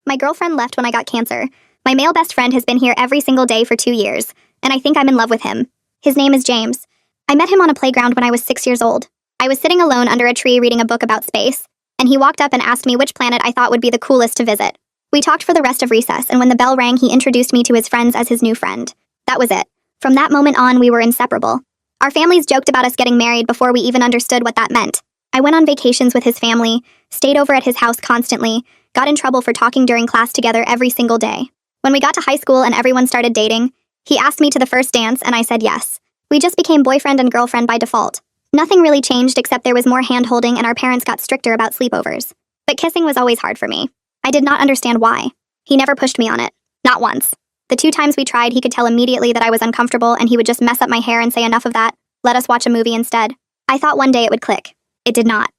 My girlfriend left when I got cancer. My male best friend has been here every single day for 2 years, and I think I'm in love with him. His name is James. I met him on a playground when I was 6 years old. I was sitting alone under a tree reading a book about space, and he walked up and asked me which planet I thought would be the coolest to visit. We talked for the rest of recess, and when the bell rang, he introduced me to his friends as his new friend. That was it. From that moment on, we were inseparable. Our families joked about us getting married before we even understood what that meant. I went on vacations with his family, stayed over at his house constantly, got in trouble for talking during class together every single day. When we got to high school and everyone started dating, he asked me to the first dance and I said yes. We just became boyfriend and girlfriend by default. Nothing really changed except there was more hand-holding and our parents got stricter about sleepovers. But kissing was always hard for me. I did not understand why. He never pushed me on it. Not once. The 2 times we tried, he could tell immediately that I was uncomfortable and he would just mess up my hair and say enough of that. Let us watch a movie instead. I thought one day it would click. It did not.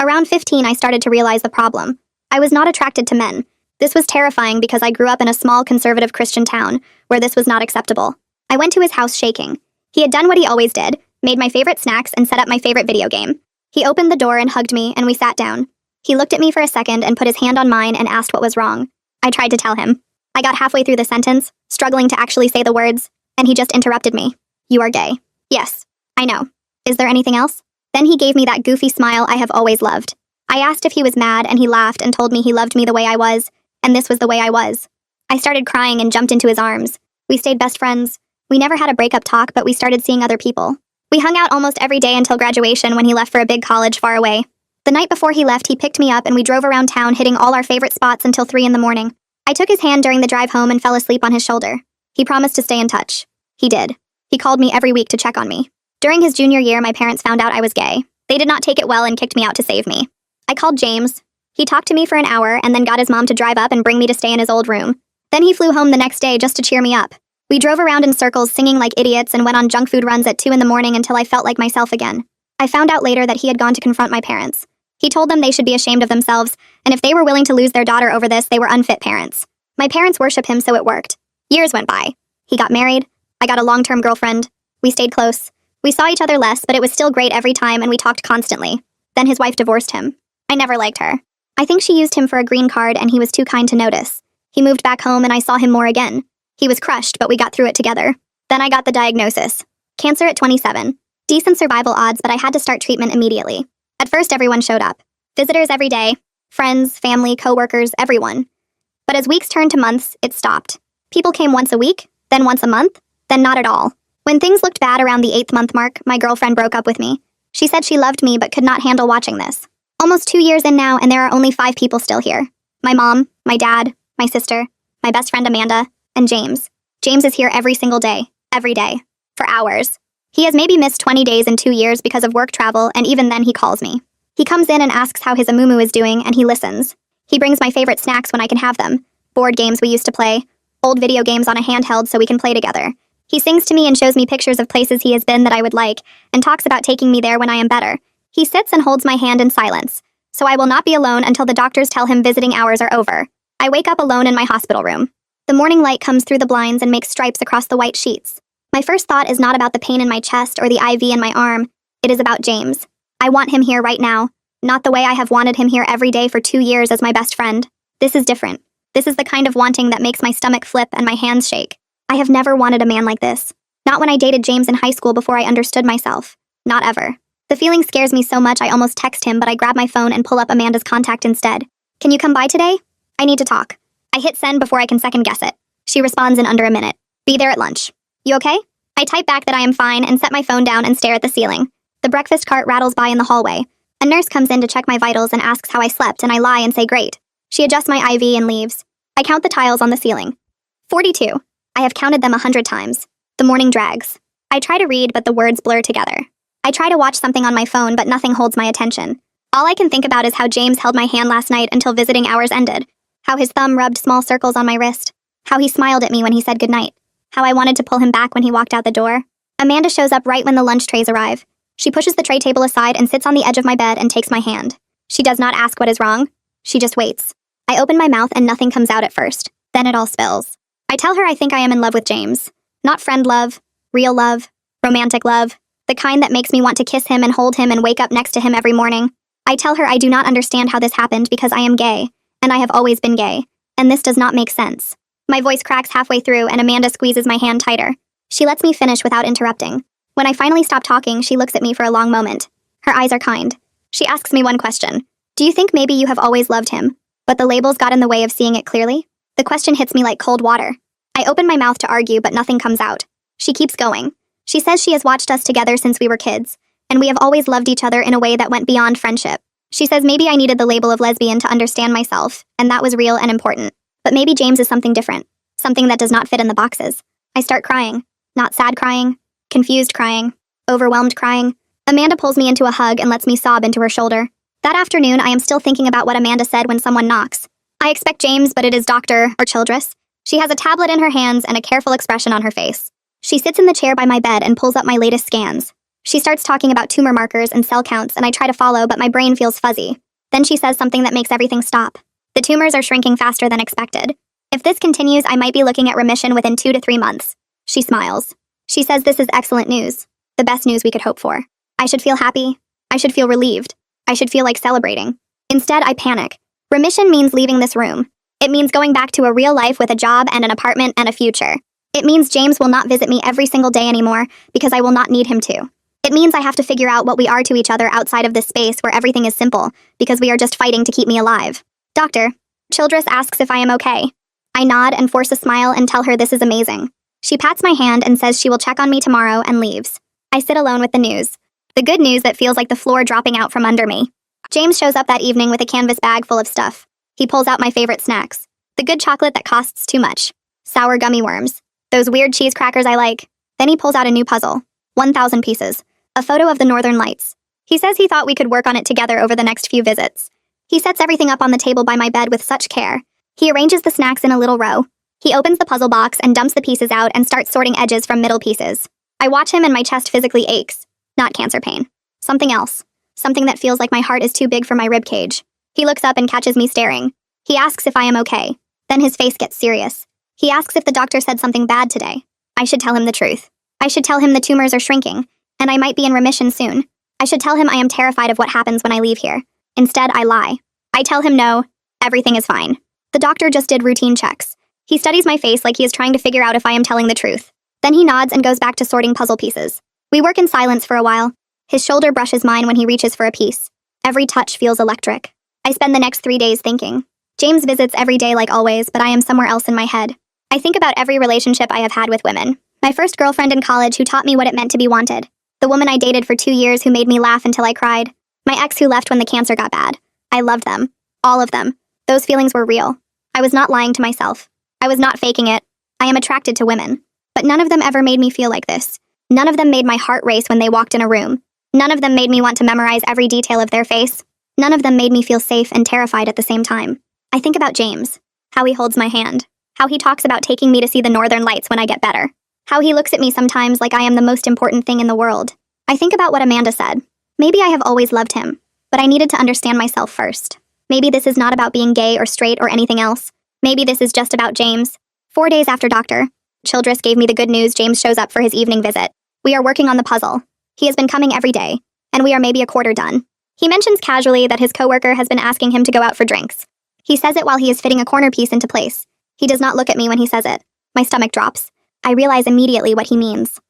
Around 15, I started to realize the problem. I was not attracted to men. This was terrifying because I grew up in a small conservative Christian town where this was not acceptable. I went to his house shaking. He had done what he always did, made my favorite snacks and set up my favorite video game. He opened the door and hugged me and we sat down. He looked at me for a second and put his hand on mine and asked what was wrong. I tried to tell him. I got halfway through the sentence, struggling to actually say the words, and he just interrupted me. You are gay. Yes, I know. Is there anything else? Then he gave me that goofy smile I have always loved. I asked if he was mad and he laughed and told me he loved me the way I was, and this was the way I was. I started crying and jumped into his arms. We stayed best friends. We never had a breakup talk, but we started seeing other people. We hung out almost every day until graduation when he left for a big college far away. The night before he left, he picked me up and we drove around town hitting all our favorite spots until 3 in the morning. I took his hand during the drive home and fell asleep on his shoulder. He promised to stay in touch. He did. He called me every week to check on me. During his junior year, my parents found out I was gay. They did not take it well and kicked me out to save me. I called James. He talked to me for an hour and then got his mom to drive up and bring me to stay in his old room. Then he flew home the next day just to cheer me up. We drove around in circles singing like idiots and went on junk food runs at 2 in the morning until I felt like myself again. I found out later that he had gone to confront my parents. He told them they should be ashamed of themselves, and if they were willing to lose their daughter over this, they were unfit parents. My parents worship him, so it worked. Years went by. He got married. I got a long-term girlfriend. We stayed close. We saw each other less, but it was still great every time and we talked constantly. Then his wife divorced him. I never liked her. I think she used him for a green card and he was too kind to notice. He moved back home and I saw him more again. He was crushed, but we got through it together. Then I got the diagnosis. Cancer at 27. Decent survival odds, but I had to start treatment immediately. At first, everyone showed up. Visitors every day. Friends, family, coworkers, everyone. But as weeks turned to months, it stopped. People came once a week, then once a month, then not at all. When things looked bad around the 8th month mark, my girlfriend broke up with me. She said she loved me but could not handle watching this. Almost 2 years in now, and there are only 5 people still here. My mom, my dad, my sister, my best friend Amanda, and James. James is here every single day, every day, for hours. He has maybe missed 20 days in 2 years because of work travel, and even then he calls me. He comes in and asks how his amumu is doing, and he listens. He brings my favorite snacks when I can have them, board games we used to play, old video games on a handheld so we can play together. He sings to me and shows me pictures of places he has been that I would like, and talks about taking me there when I am better. He sits and holds my hand in silence, so I will not be alone until the doctors tell him visiting hours are over. I wake up alone in my hospital room. The morning light comes through the blinds and makes stripes across the white sheets. My first thought is not about the pain in my chest or the IV in my arm. It is about James. I want him here right now, not the way I have wanted him here every day for 2 years as my best friend. This is different. This is the kind of wanting that makes my stomach flip and my hands shake. I have never wanted a man like this. Not when I dated James in high school before I understood myself. Not ever. The feeling scares me so much I almost text him, but I grab my phone and pull up Amanda's contact instead. Can you come by today? I need to talk. I hit send before I can second guess it. She responds in under a minute. Be there at lunch. You okay? I type back that I am fine and set my phone down and stare at the ceiling. The breakfast cart rattles by in the hallway. A nurse comes in to check my vitals and asks how I slept, and I lie and say great. She adjusts my IV and leaves. I count the tiles on the ceiling. 42. I have counted them 100 times. The morning drags. I try to read, but the words blur together. I try to watch something on my phone, but nothing holds my attention. All I can think about is how James held my hand last night until visiting hours ended. How his thumb rubbed small circles on my wrist. How he smiled at me when he said goodnight. How I wanted to pull him back when he walked out the door. Amanda shows up right when the lunch trays arrive. She pushes the tray table aside and sits on the edge of my bed and takes my hand. She does not ask what is wrong. She just waits. I open my mouth and nothing comes out at first. Then it all spills. I tell her I think I am in love with James. Not friend love, real love, romantic love, the kind that makes me want to kiss him and hold him and wake up next to him every morning. I tell her I do not understand how this happened because I am gay, and I have always been gay, and this does not make sense. My voice cracks halfway through, and Amanda squeezes my hand tighter. She lets me finish without interrupting. When I finally stop talking, she looks at me for a long moment. Her eyes are kind. She asks me one question. Do you think maybe you have always loved him, but the labels got in the way of seeing it clearly? The question hits me like cold water. I open my mouth to argue, but nothing comes out. She keeps going. She says she has watched us together since we were kids, and we have always loved each other in a way that went beyond friendship. She says maybe I needed the label of lesbian to understand myself, and that was real and important. But maybe James is something different, something that does not fit in the boxes. I start crying. Not sad crying, confused crying, overwhelmed crying. Amanda pulls me into a hug and lets me sob into her shoulder. That afternoon, I am still thinking about what Amanda said when someone knocks. I expect James, but it is Dr. or Childress. She has a tablet in her hands and a careful expression on her face. She sits in the chair by my bed and pulls up my latest scans. She starts talking about tumor markers and cell counts, and I try to follow, but my brain feels fuzzy. Then she says something that makes everything stop. The tumors are shrinking faster than expected. If this continues, I might be looking at remission within 2 to 3 months. She smiles. She says this is excellent news. The best news we could hope for. I should feel happy. I should feel relieved. I should feel like celebrating. Instead, I panic. Remission means leaving this room. It means going back to a real life with a job and an apartment and a future. It means James will not visit me every single day anymore because I will not need him to. It means I have to figure out what we are to each other outside of this space where everything is simple because we are just fighting to keep me alive. Doctor, Childress asks if I am okay. I nod and force a smile and tell her this is amazing. She pats my hand and says she will check on me tomorrow and leaves. I sit alone with the news. The good news that feels like the floor dropping out from under me. James shows up that evening with a canvas bag full of stuff. He pulls out my favorite snacks. The good chocolate that costs too much. Sour gummy worms. Those weird cheese crackers I like. Then he pulls out a new puzzle. 1,000 pieces. A photo of the Northern Lights. He says he thought we could work on it together over the next few visits. He sets everything up on the table by my bed with such care. He arranges the snacks in a little row. He opens the puzzle box and dumps the pieces out and starts sorting edges from middle pieces. I watch him and my chest physically aches. Not cancer pain. Something else. Something that feels like my heart is too big for my ribcage. He looks up and catches me staring. He asks if I am okay. Then his face gets serious. He asks if the doctor said something bad today. I should tell him the truth. I should tell him the tumors are shrinking, and I might be in remission soon. I should tell him I am terrified of what happens when I leave here. Instead, I lie. I tell him no, everything is fine. The doctor just did routine checks. He studies my face like he is trying to figure out if I am telling the truth. Then he nods and goes back to sorting puzzle pieces. We work in silence for a while. His shoulder brushes mine when he reaches for a piece. Every touch feels electric. I spend the next 3 days thinking. James visits every day like always, but I am somewhere else in my head. I think about every relationship I have had with women. My first girlfriend in college who taught me what it meant to be wanted. The woman I dated for 2 years who made me laugh until I cried. My ex who left when the cancer got bad. I loved them. All of them. Those feelings were real. I was not lying to myself. I was not faking it. I am attracted to women. But none of them ever made me feel like this. None of them made my heart race when they walked in a room. None of them made me want to memorize every detail of their face. None of them made me feel safe and terrified at the same time. I think about James. How he holds my hand. How he talks about taking me to see the Northern Lights when I get better. How he looks at me sometimes like I am the most important thing in the world. I think about what Amanda said. Maybe I have always loved him, but I needed to understand myself first. Maybe this is not about being gay or straight or anything else. Maybe this is just about James. 4 days after Dr. Childress gave me the good news, James shows up for his evening visit. We are working on the puzzle. He has been coming every day, and we are maybe a quarter done. He mentions casually that his coworker has been asking him to go out for drinks. He says it while he is fitting a corner piece into place. He does not look at me when he says it. My stomach drops. I realize immediately what he means.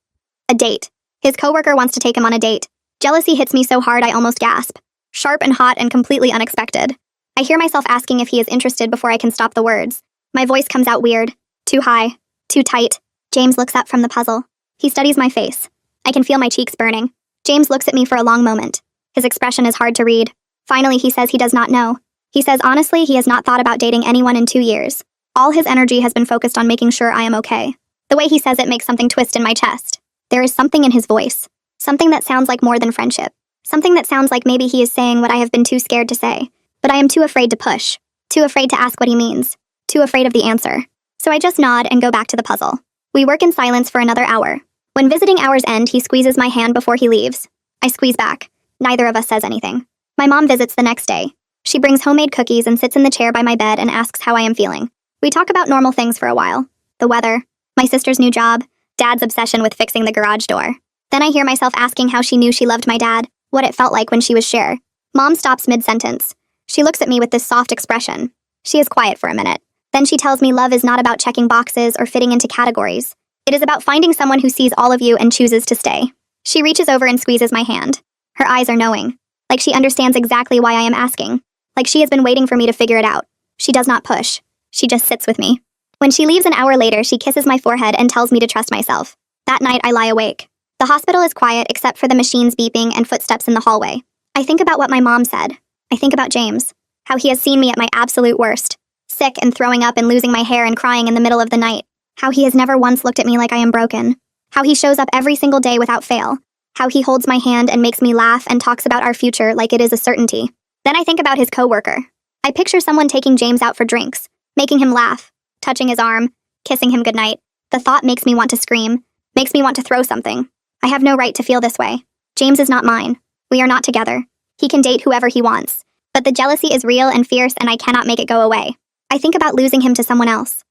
A date. His coworker wants to take him on a date. Jealousy hits me so hard I almost gasp. Sharp and hot and completely unexpected. I hear myself asking if he is interested before I can stop the words. My voice comes out weird. Too high. Too tight. James looks up from the puzzle. He studies my face. I can feel my cheeks burning. James looks at me for a long moment. His expression is hard to read. Finally, he says he does not know. He says honestly he has not thought about dating anyone in 2 years. All his energy has been focused on making sure I am okay. The way he says it makes something twist in my chest. There is something in his voice. Something that sounds like more than friendship. Something that sounds like maybe he is saying what I have been too scared to say. But I am too afraid to push. Too afraid to ask what he means. Too afraid of the answer. So I just nod and go back to the puzzle. We work in silence for another hour. When visiting hours end, he squeezes my hand before he leaves. I squeeze back. Neither of us says anything. My mom visits the next day. She brings homemade cookies and sits in the chair by my bed and asks how I am feeling. We talk about normal things for a while. The weather, my sister's new job, Dad's obsession with fixing the garage door. Then I hear myself asking how she knew she loved my dad, what it felt like when she was sure. Mom stops mid-sentence. She looks at me with this soft expression. She is quiet for a minute. Then she tells me love is not about checking boxes or fitting into categories. It is about finding someone who sees all of you and chooses to stay. She reaches over and squeezes my hand. Her eyes are knowing. Like she understands exactly why I am asking. Like she has been waiting for me to figure it out. She does not push. She just sits with me. When she leaves an hour later, she kisses my forehead and tells me to trust myself. That night, I lie awake. The hospital is quiet except for the machines beeping and footsteps in the hallway. I think about what my mom said. I think about James. How he has seen me at my absolute worst. Sick and throwing up and losing my hair and crying in the middle of the night. How he has never once looked at me like I am broken. How he shows up every single day without fail. How he holds my hand and makes me laugh and talks about our future like it is a certainty. Then I think about his coworker. I picture someone taking James out for drinks, making him laugh, touching his arm, kissing him goodnight. The thought makes me want to scream, makes me want to throw something. I have no right to feel this way. James is not mine. We are not together. He can date whoever he wants. But the jealousy is real and fierce and I cannot make it go away. I think about losing him to someone else.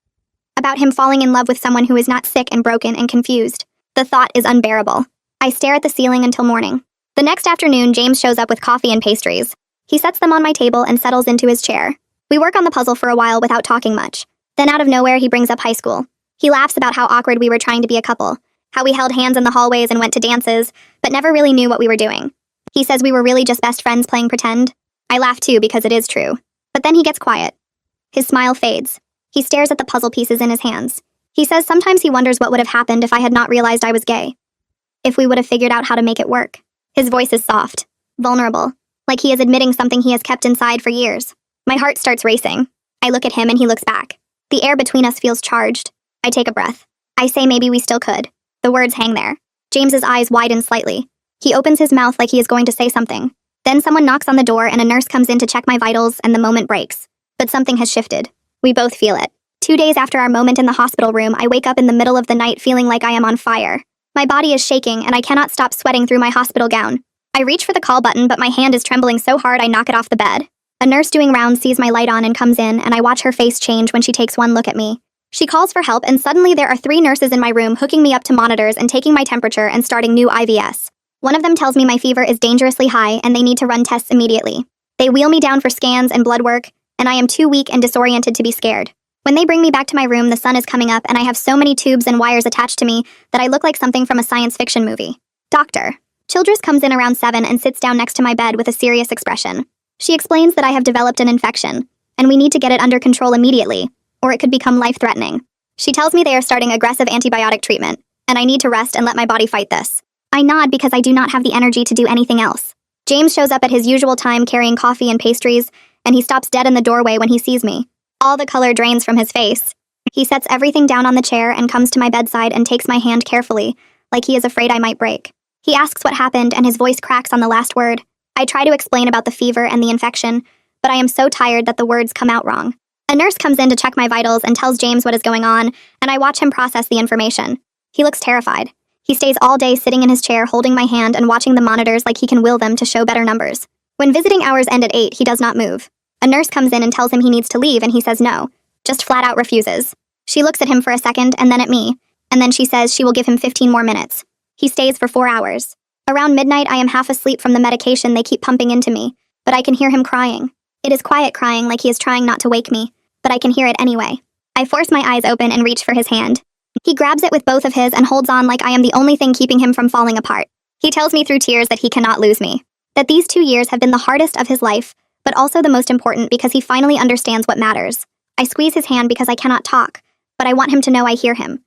About him falling in love with someone who is not sick and broken and confused. The thought is unbearable. I stare at the ceiling until morning. The next afternoon, James shows up with coffee and pastries. He sets them on my table and settles into his chair. We work on the puzzle for a while without talking much. Then out of nowhere, he brings up high school. He laughs about how awkward we were trying to be a couple, how we held hands in the hallways and went to dances, but never really knew what we were doing. He says we were really just best friends playing pretend. I laugh too because it is true. But then he gets quiet. His smile fades. He stares at the puzzle pieces in his hands. He says sometimes he wonders what would have happened if I had not realized I was gay. If we would have figured out how to make it work. His voice is soft, vulnerable, like he is admitting something he has kept inside for years. My heart starts racing. I look at him and he looks back. The air between us feels charged. I take a breath. I say maybe we still could. The words hang there. James's eyes widen slightly. He opens his mouth like he is going to say something. Then someone knocks on the door and a nurse comes in to check my vitals and the moment breaks. But something has shifted. We both feel it. 2 days after our moment in the hospital room, I wake up in the middle of the night feeling like I am on fire. My body is shaking and I cannot stop sweating through my hospital gown. I reach for the call button, but my hand is trembling so hard I knock it off the bed. A nurse doing rounds sees my light on and comes in, and I watch her face change when she takes one look at me. She calls for help, and suddenly there are 3 nurses in my room hooking me up to monitors and taking my temperature and starting new IVs. One of them tells me my fever is dangerously high and they need to run tests immediately. They wheel me down for scans and blood work, and I am too weak and disoriented to be scared. When they bring me back to my room, the sun is coming up and I have so many tubes and wires attached to me that I look like something from a science fiction movie. Doctor. Childress comes in around 7 and sits down next to my bed with a serious expression. She explains that I have developed an infection, and we need to get it under control immediately, or it could become life-threatening. She tells me they are starting aggressive antibiotic treatment, and I need to rest and let my body fight this. I nod because I do not have the energy to do anything else. James shows up at his usual time carrying coffee and pastries, and he stops dead in the doorway when he sees me. All the color drains from his face. He sets everything down on the chair and comes to my bedside and takes my hand carefully, like he is afraid I might break. He asks what happened and his voice cracks on the last word. I try to explain about the fever and the infection, but I am so tired that the words come out wrong. A nurse comes in to check my vitals and tells James what is going on, and I watch him process the information. He looks terrified. He stays all day sitting in his chair holding my hand and watching the monitors like he can will them to show better numbers. When visiting hours end at 8, he does not move. A nurse comes in and tells him he needs to leave and he says no, just flat out refuses. She looks at him for a second and then at me, and then she says she will give him 15 more minutes. He stays for 4 hours. Around midnight, I am half asleep from the medication they keep pumping into me, but I can hear him crying. It is quiet crying like he is trying not to wake me, but I can hear it anyway. I force my eyes open and reach for his hand. He grabs it with both of his and holds on like I am the only thing keeping him from falling apart. He tells me through tears that he cannot lose me, that these 2 years have been the hardest of his life, but also the most important because he finally understands what matters. I squeeze his hand because I cannot talk, but I want him to know I hear him.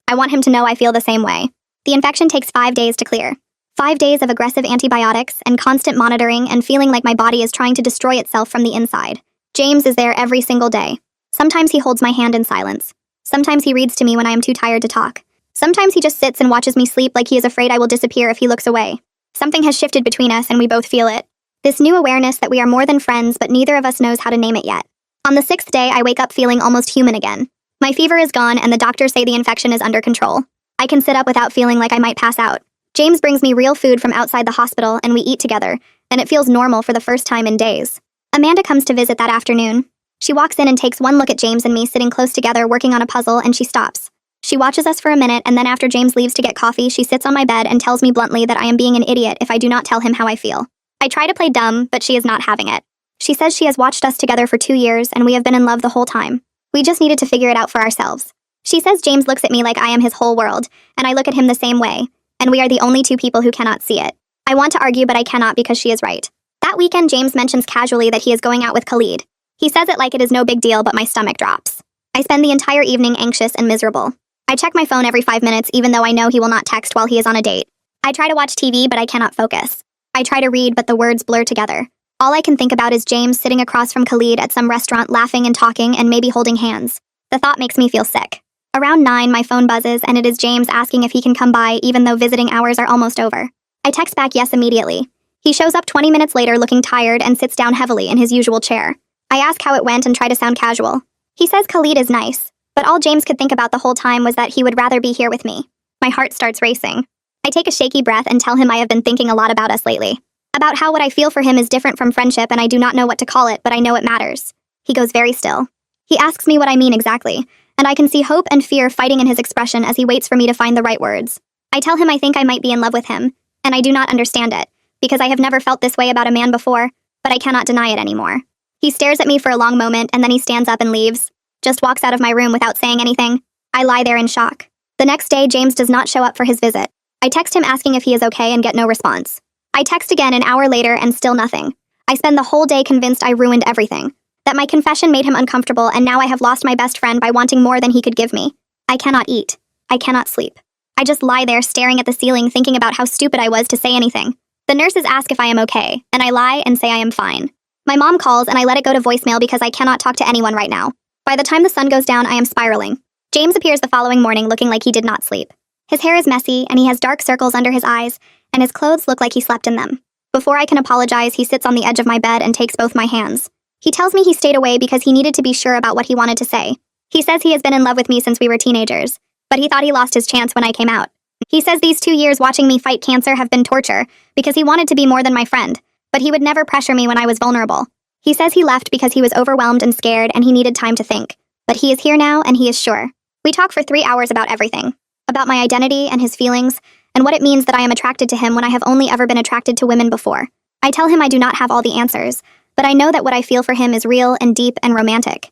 I want him to know I feel the same way. The infection takes 5 days to clear. 5 days of aggressive antibiotics and constant monitoring and feeling like my body is trying to destroy itself from the inside. James is there every single day. Sometimes he holds my hand in silence. Sometimes he reads to me when I am too tired to talk. Sometimes he just sits and watches me sleep like he is afraid I will disappear if he looks away. Something has shifted between us and we both feel it. This new awareness that we are more than friends, but neither of us knows how to name it yet. On the 6th day, I wake up feeling almost human again. My fever is gone and the doctors say the infection is under control. I can sit up without feeling like I might pass out. James brings me real food from outside the hospital and we eat together, and it feels normal for the first time in days. Amanda comes to visit that afternoon. She walks in and takes one look at James and me sitting close together working on a puzzle, and she stops. She watches us for a minute, and then after James leaves to get coffee, she sits on my bed and tells me bluntly that I am being an idiot if I do not tell him how I feel. I try to play dumb, but she is not having it. She says she has watched us together for 2 years and we have been in love the whole time. We just needed to figure it out for ourselves. She says James looks at me like I am his whole world, and I look at him the same way, and we are the only two people who cannot see it. I want to argue, but I cannot because she is right. That weekend, James mentions casually that he is going out with Khalid. He says it like it is no big deal, but my stomach drops. I spend the entire evening anxious and miserable. I check my phone every 5 minutes, even though I know he will not text while he is on a date. I try to watch TV, but I cannot focus. I try to read, but the words blur together. All I can think about is James sitting across from Khalid at some restaurant laughing and talking and maybe holding hands. The thought makes me feel sick. Around 9, my phone buzzes, and it is James asking if he can come by even though visiting hours are almost over. I text back yes immediately. He shows up 20 minutes later looking tired and sits down heavily in his usual chair. I ask how it went and try to sound casual. He says Khalid is nice, but all James could think about the whole time was that he would rather be here with me. My heart starts racing. I take a shaky breath and tell him I have been thinking a lot about us lately. About how what I feel for him is different from friendship and I do not know what to call it, but I know it matters. He goes very still. He asks me what I mean exactly, and I can see hope and fear fighting in his expression as he waits for me to find the right words. I tell him I think I might be in love with him, and I do not understand it, because I have never felt this way about a man before, but I cannot deny it anymore. He stares at me for a long moment and then he stands up and leaves, just walks out of my room without saying anything. I lie there in shock. The next day, James does not show up for his visit. I text him asking if he is okay and get no response. I text again an hour later and still nothing. I spend the whole day convinced I ruined everything, that my confession made him uncomfortable and now I have lost my best friend by wanting more than he could give me. I cannot eat. I cannot sleep. I just lie there staring at the ceiling thinking about how stupid I was to say anything. The nurses ask if I am okay, and I lie and say I am fine. My mom calls and I let it go to voicemail because I cannot talk to anyone right now. By the time the sun goes down, I am spiraling. James appears the following morning looking like he did not sleep. His hair is messy and he has dark circles under his eyes, and his clothes look like he slept in them. Before I can apologize, he sits on the edge of my bed and takes both my hands. He tells me he stayed away because he needed to be sure about what he wanted to say. He says he has been in love with me since we were teenagers, but he thought he lost his chance when I came out. He says these 2 years watching me fight cancer have been torture because he wanted to be more than my friend, but he would never pressure me when I was vulnerable. He says he left because he was overwhelmed and scared and he needed time to think. But he is here now and he is sure. We talk for 3 hours about everything. About my identity and his feelings, and what it means that I am attracted to him when I have only ever been attracted to women before. I tell him I do not have all the answers, but I know that what I feel for him is real and deep and romantic.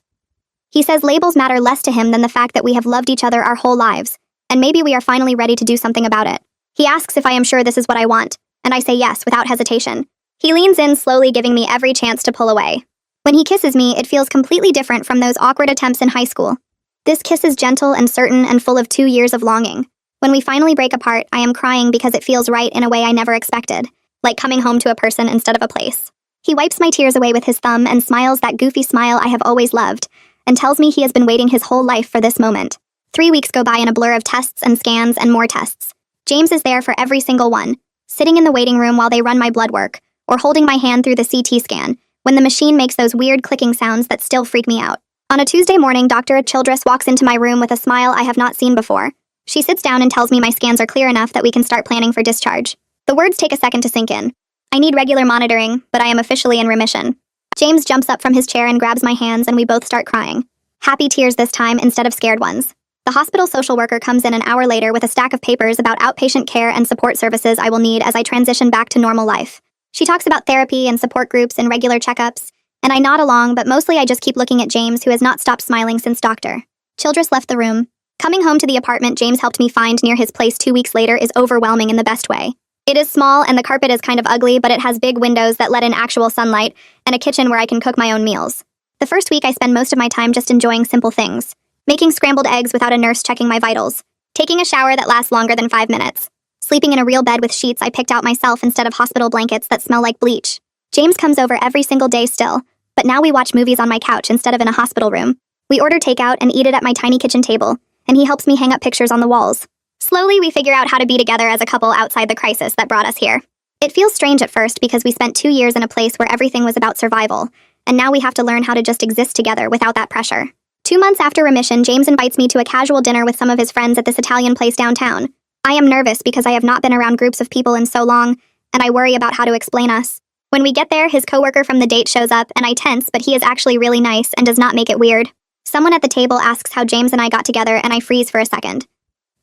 He says labels matter less to him than the fact that we have loved each other our whole lives, and maybe we are finally ready to do something about it. He asks if I am sure this is what I want, and I say yes without hesitation. He leans in slowly, giving me every chance to pull away. When he kisses me, it feels completely different from those awkward attempts in high school. This kiss is gentle and certain and full of 2 years of longing. When we finally break apart, I am crying because it feels right in a way I never expected, like coming home to a person instead of a place. He wipes my tears away with his thumb and smiles that goofy smile I have always loved, and tells me he has been waiting his whole life for this moment. 3 weeks go by in a blur of tests and scans and more tests. James is there for every single one, sitting in the waiting room while they run my blood work, or holding my hand through the CT scan, when the machine makes those weird clicking sounds that still freak me out. On a Tuesday morning, Dr. Childress walks into my room with a smile I have not seen before. She sits down and tells me my scans are clear enough that we can start planning for discharge. The words take a second to sink in. I need regular monitoring, but I am officially in remission. James jumps up from his chair and grabs my hands and we both start crying. Happy tears this time instead of scared ones. The hospital social worker comes in an hour later with a stack of papers about outpatient care and support services I will need as I transition back to normal life. She talks about therapy and support groups and regular checkups, and I nod along, but mostly I just keep looking at James, who has not stopped smiling since Dr. Childress left the room. Coming home to the apartment James helped me find near his place 2 weeks later is overwhelming in the best way. It is small and the carpet is kind of ugly, but it has big windows that let in actual sunlight and a kitchen where I can cook my own meals. The first week I spend most of my time just enjoying simple things. Making scrambled eggs without a nurse checking my vitals. Taking a shower that lasts longer than 5 minutes. Sleeping in a real bed with sheets I picked out myself instead of hospital blankets that smell like bleach. James comes over every single day still, but now we watch movies on my couch instead of in a hospital room. We order takeout and eat it at my tiny kitchen table, and he helps me hang up pictures on the walls. Slowly, we figure out how to be together as a couple outside the crisis that brought us here. It feels strange at first because we spent 2 years in a place where everything was about survival, and now we have to learn how to just exist together without that pressure. 2 months after remission, James invites me to a casual dinner with some of his friends at this Italian place downtown. I am nervous because I have not been around groups of people in so long, and I worry about how to explain us. When we get there, his coworker from the date shows up, and I tense, but he is actually really nice and does not make it weird. Someone at the table asks how James and I got together, and I freeze for a second.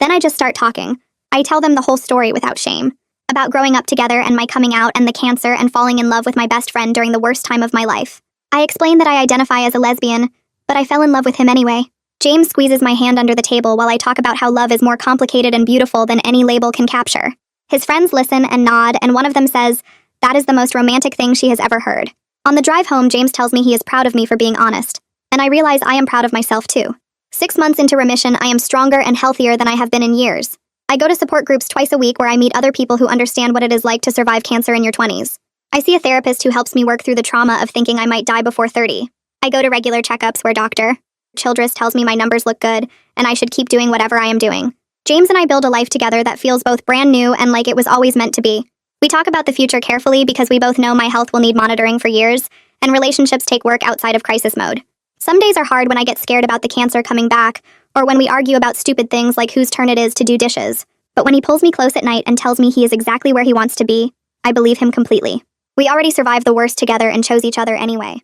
Then I just start talking. I tell them the whole story without shame. About growing up together and my coming out and the cancer and falling in love with my best friend during the worst time of my life. I explain that I identify as a lesbian, but I fell in love with him anyway. James squeezes my hand under the table while I talk about how love is more complicated and beautiful than any label can capture. His friends listen and nod, and one of them says, "That is the most romantic thing she has ever heard." On the drive home, James tells me he is proud of me for being honest. And I realize I am proud of myself too. 6 months into remission, I am stronger and healthier than I have been in years. I go to support groups twice a week where I meet other people who understand what it is like to survive cancer in your 20s. I see a therapist who helps me work through the trauma of thinking I might die before 30. I go to regular checkups where Dr. Childress tells me my numbers look good, and I should keep doing whatever I am doing. James and I build a life together that feels both brand new and like it was always meant to be. We talk about the future carefully because we both know my health will need monitoring for years, and relationships take work outside of crisis mode. Some days are hard when I get scared about the cancer coming back, or when we argue about stupid things like whose turn it is to do dishes. But when he pulls me close at night and tells me he is exactly where he wants to be, I believe him completely. We already survived the worst together and chose each other anyway.